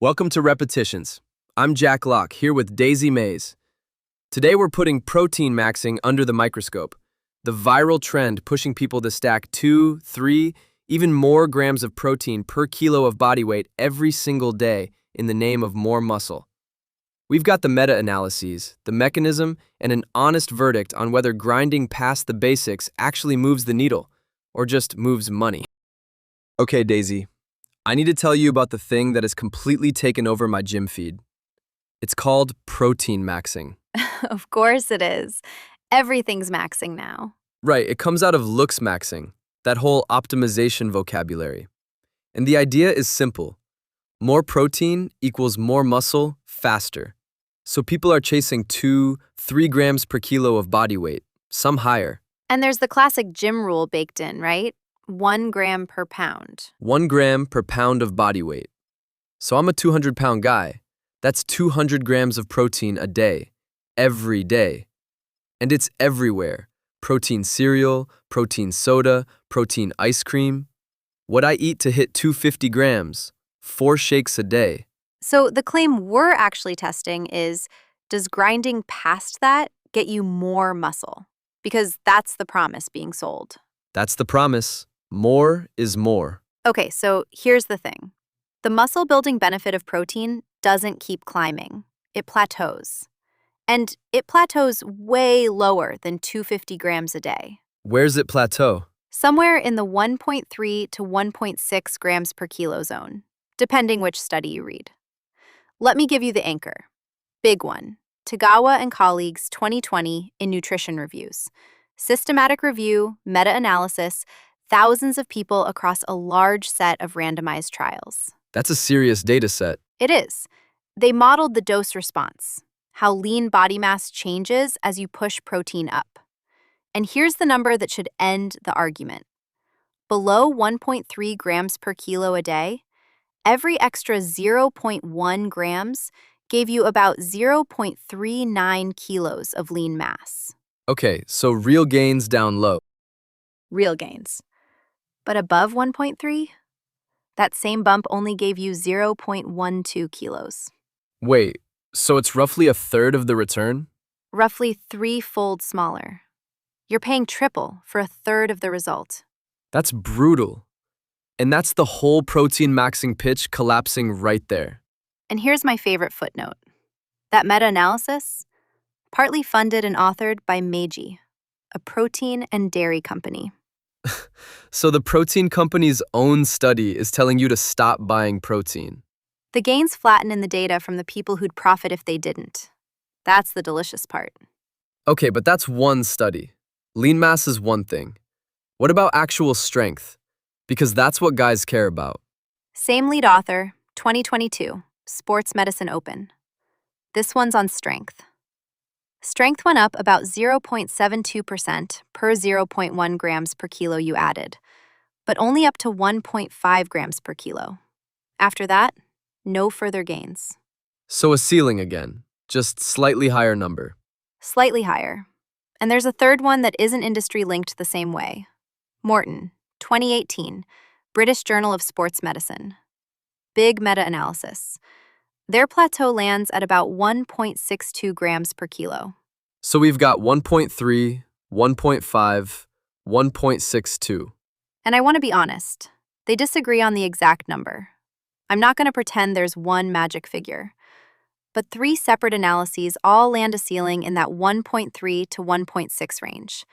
Welcome to Repetitions. I'm Jack Locke, here with Daisy Mays. Today we're putting Proteinmaxxing under the microscope, the viral trend pushing people to stack 2, 3, even more grams of protein per kilo of body weight every single day in the name of more muscle. We've got the meta-analyses, the mechanism, and an honest verdict on whether grinding past the basics actually moves the needle, or just moves money. Okay, Daisy. I need to tell you about the thing that has completely taken over my gym feed. It's called Proteinmaxxing. Of course it is. Everything's maxing now. Right, it comes out of looks maxing, that whole optimization vocabulary. And the idea is simple. More protein equals more muscle faster. So people are chasing 2, 3 grams per kilo of body weight, some higher. And there's the classic gym rule baked in, right? 1 gram per pound. 1 gram per pound of body weight. So I'm a 200-pound guy. That's 200 grams of protein a day, every day. And it's everywhere. Protein cereal, protein soda, protein ice cream. What I eat to hit 250 grams, 4 shakes a day. So the claim we're actually testing is, does grinding past that get you more muscle? Because that's the promise being sold. That's the promise. More is more. Okay, so here's the thing. The muscle-building benefit of protein doesn't keep climbing. It plateaus. And it plateaus way lower than 250 grams a day. Where's it plateau? Somewhere in the 1.3 to 1.6 grams per kilo zone, depending which study you read. Let me give you the anchor. Big one. Tagawa and colleagues 2020 in Nutrition Reviews. Systematic review, meta-analysis, thousands of people across a large set of randomized trials. That's a serious data set. It is. They modeled the dose response, how lean body mass changes as you push protein up. And here's the number that should end the argument. Below 1.3 grams per kilo a day, every extra 0.1 grams gave you about 0.39 kilos of lean mass. Okay, so real gains down low. Real gains. But above 1.3, that same bump only gave you 0.12 kilos. Wait, so it's roughly a third of the return? Roughly 3-fold smaller. You're paying triple for a third of the result. That's brutal. And that's the whole Proteinmaxxing pitch collapsing right there. And here's my favorite footnote. That meta-analysis, partly funded and authored by Meiji, a protein and dairy company. So the protein company's own study is telling you to stop buying protein. The gains flatten in the data from the people who'd profit if they didn't. That's the delicious part. Okay, but that's one study. Lean mass is one thing. What about actual strength? Because that's what guys care about. Same lead author, 2022, Sports Medicine Open. This one's on strength. Strength went up about 0.72% per 0.1 grams per kilo you added, but only up to 1.5 grams per kilo. After that, no further gains. So a ceiling again, just slightly higher number. Slightly higher. And there's a third one that isn't industry-linked the same way. Morton, 2018, British Journal of Sports Medicine. Big meta-analysis. Their plateau lands at about 1.62 grams per kilo. So we've got 1.3, 1.5, 1.62. And I want to be honest, they disagree on the exact number. I'm not going to pretend there's one magic figure. But 3 separate analyses all land a ceiling in that 1.3 to 1.6 range.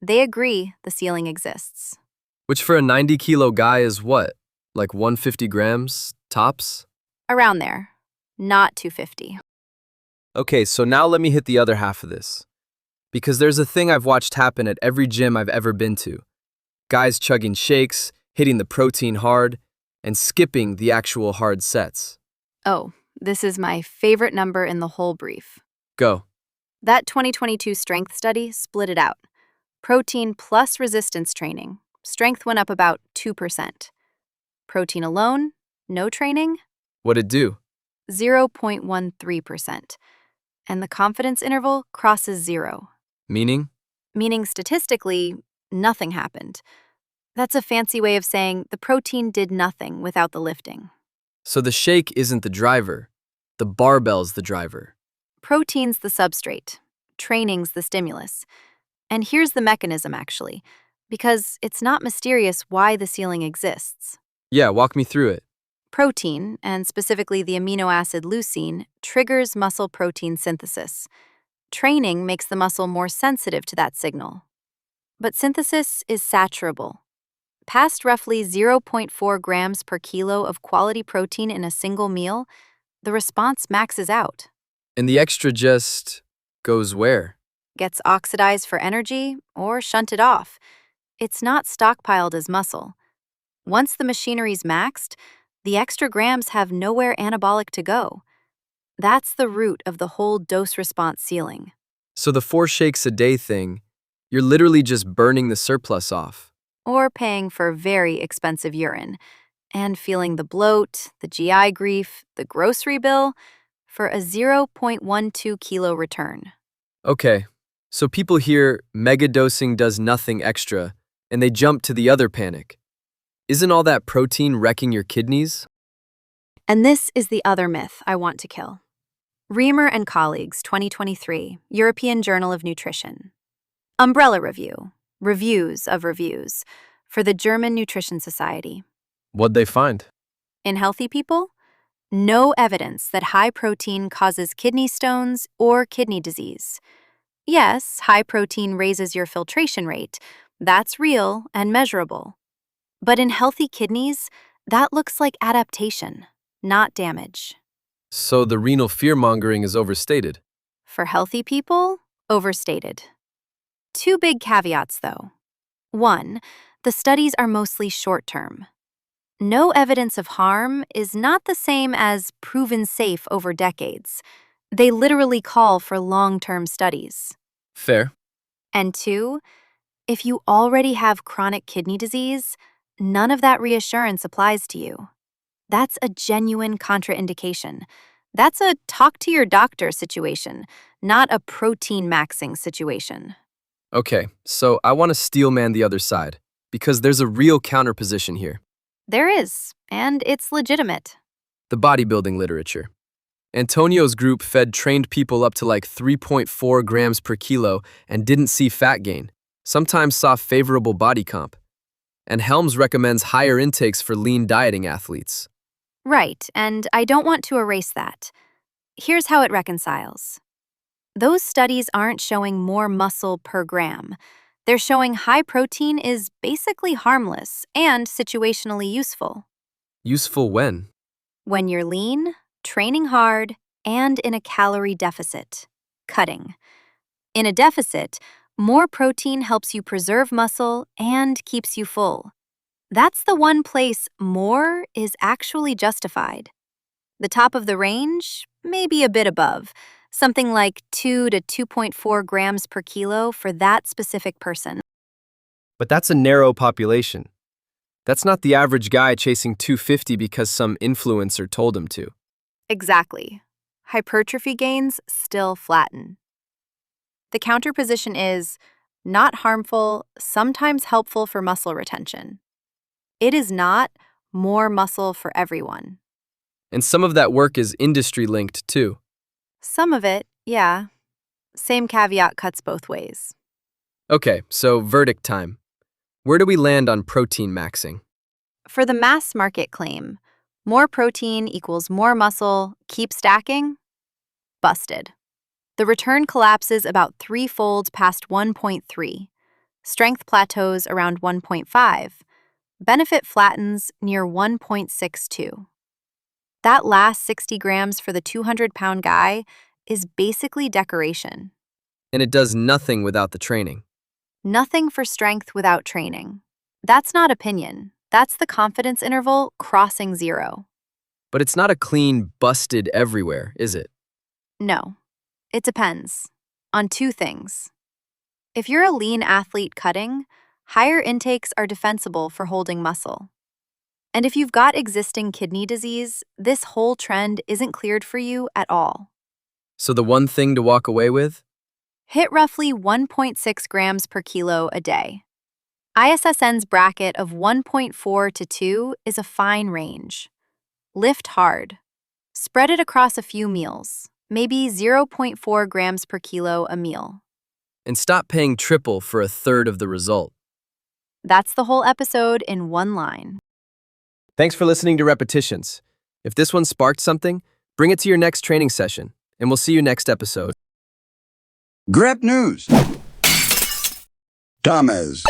They agree the ceiling exists. Which for a 90-kilo guy is what? Like 150 grams, tops? Around there. Not 250. Okay, so now let me hit the other half of this. Because there's a thing I've watched happen at every gym I've ever been to. Guys chugging shakes, hitting the protein hard, and skipping the actual hard sets. Oh, this is my favorite number in the whole brief. Go. That 2022 strength study split it out. Protein plus resistance training. Strength went up about 2%. Protein alone, no training, What'd it do? 0.13%. And the confidence interval crosses 0. Meaning? Meaning statistically, nothing happened. That's a fancy way of saying the protein did nothing without the lifting. So the shake isn't the driver, the barbell's the driver. Protein's the substrate, training's the stimulus. And here's the mechanism, actually, because it's not mysterious why the ceiling exists. Yeah, walk me through it. Protein, and specifically the amino acid leucine, triggers muscle protein synthesis. Training makes the muscle more sensitive to that signal. But synthesis is saturable. Past roughly 0.4 grams per kilo of quality protein in a single meal, the response maxes out. And the extra just goes where? Gets oxidized for energy or shunted off. It's not stockpiled as muscle. Once the machinery's maxed, the extra grams have nowhere anabolic to go. That's the root of the whole dose-response ceiling. So the 4 shakes a day thing, you're literally just burning the surplus off. Or paying for very expensive urine, and feeling the bloat, the GI grief, the grocery bill, for a 0.12 kilo return. Okay, so people hear megadosing does nothing extra, and they jump to the other panic. Isn't all that protein wrecking your kidneys? And this is the other myth I want to kill. Reamer and colleagues, 2023, European Journal of Nutrition. Umbrella review, reviews of reviews, for the German Nutrition Society. What'd they find? In healthy people, no evidence that high protein causes kidney stones or kidney disease. Yes, high protein raises your filtration rate. That's real and measurable. But in healthy kidneys, that looks like adaptation, not damage. So the renal fear-mongering is overstated. For healthy people, overstated. 2 big caveats, though. 1, the studies are mostly short-term. No evidence of harm is not the same as proven safe over decades. They literally call for long-term studies. Fair. And 2, if you already have chronic kidney disease, none of that reassurance applies to you. That's a genuine contraindication. That's a talk to your doctor situation, not a protein-maxxing situation. Okay, so I want to steelman the other side, because there's a real counterposition here. There is, and it's legitimate. The bodybuilding literature. Antonio's group fed trained people up to like 3.4 grams per kilo and didn't see fat gain, sometimes saw favorable body comp. And Helms recommends higher intakes for lean dieting athletes. Right, and I don't want to erase that. Here's how it reconciles. Those studies aren't showing more muscle per gram. They're showing high protein is basically harmless and situationally useful. Useful when? When you're lean, training hard, and in a calorie deficit, cutting. In a deficit, more protein helps you preserve muscle and keeps you full. That's the one place more is actually justified. The top of the range, maybe a bit above, something like 2 to 2.4 grams per kilo for that specific person. But that's a narrow population. That's not the average guy chasing 250 because some influencer told him to. Exactly. Hypertrophy gains still flatten. The counterposition is not harmful, sometimes helpful for muscle retention. It is not more muscle for everyone. And some of that work is industry-linked too. Some of it, yeah. Same caveat cuts both ways. Okay, so verdict time. Where do we land on protein maxing? For the mass market claim, more protein equals more muscle, keep stacking? Busted. The return collapses about 3-fold past 1.3. Strength plateaus around 1.5. Benefit flattens near 1.62. That last 60 grams for the 200-pound guy is basically decoration. And it does nothing without the training. Nothing for strength without training. That's not opinion. That's the confidence interval crossing 0. But it's not a clean busted everywhere, is it? No. It depends on 2 things. If you're a lean athlete cutting, higher intakes are defensible for holding muscle. And if you've got existing kidney disease, this whole trend isn't cleared for you at all. So the one thing to walk away with? Hit roughly 1.6 grams per kilo a day. ISSN's bracket of 1.4 to 2 is a fine range. Lift hard. Spread it across a few meals, maybe 0.4 grams per kilo a meal. And stop paying triple for a third of the result. That's the whole episode in one line. Thanks for listening to Repetitions. If this one sparked something, bring it to your next training session, and we'll see you next episode. Grab news. Thomas.